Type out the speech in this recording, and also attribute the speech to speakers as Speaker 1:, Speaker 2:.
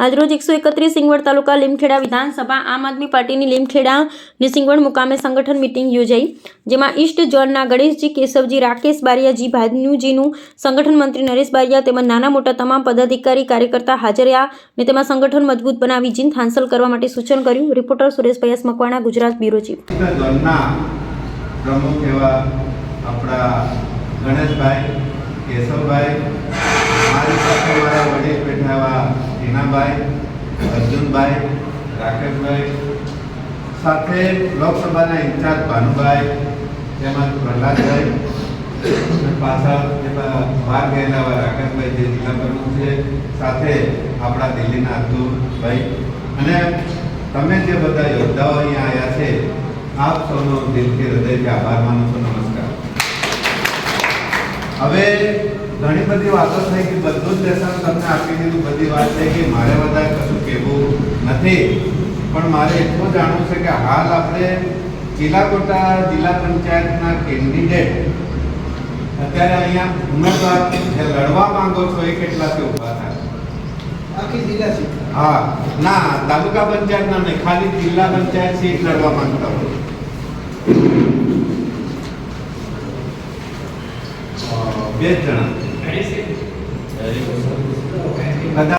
Speaker 1: આજરોજ 131 સિંગવડ તાલુકા લીમખેડા વિધાનસભા આમ આદમી પાર્ટીની લીમખેડાની સિંગવડ મુકામે સંગઠન મીટિંગ યોજાઈ, જેમાં ઈસ્ટ ઝોનના ગણેશજી, કેશવજી, રાકેશ બારિયાજી, ભાનુજીનું સંગઠન મંત્રી નરેશ બારિયા તેમજ નાના મોટા તમામ પદાધિકારી કાર્યકર્તા હાજર રહ્યા અને તેમાં સંગઠન મજબૂત બનાવી જીત હાંસલ કરવા માટે સૂચન કર્યું. Reporter Sureshbhai S Makwana, Gujarat bureau chief.
Speaker 2: પ્રમુખ એવા આપણા ગણેશભાઈ, કેશવભાઈ, મારી સાથે મારા વડીલ બેઠા એવા ટીનાભાઈ, અર્જુનભાઈ, રાકેશભાઈ, સાથે લોકસભાના ઇન્ચાર્જ ભાનુભાઈ, તેમજ પ્રહલાદભાઈ, પાછળ બહાર ગયેલા એવા રાકેશભાઈ જે જિલ્લા પ્રમુખ છે, સાથે આપણા દિલ્હીના અતુલભાઈ અને તમે જે બધા યોદ્ધાઓ અહીંયા આવ્યા છે, આપ સૌનો દિલથી હૃદયથી આભાર માનું છું. નમસ્કાર. હવે ઘણી બધી વાતો થઈ કે બધું જ લેસન તમને આપી દીધું, બધી વાત છે કે મારે વધારે કશું કહેવું નથી, પણ મારે એટલું જાણવું છે કે હાલ આપણે ચીલાકોટા જિલ્લા પંચાયતના કેન્ડિડેટ અત્યારે અહીંયા ઉમેદવાર જે લડવા માંગો છો એ કેટલાથી ઉભા થાય?
Speaker 3: આખી જિલ્લા સીટ?
Speaker 2: હા, ના, તાલુકા પંચાયતના નહીં, ખાલી જિલ્લા પંચાયત સીટ લડવા માંગતા હોય. 2 જણા.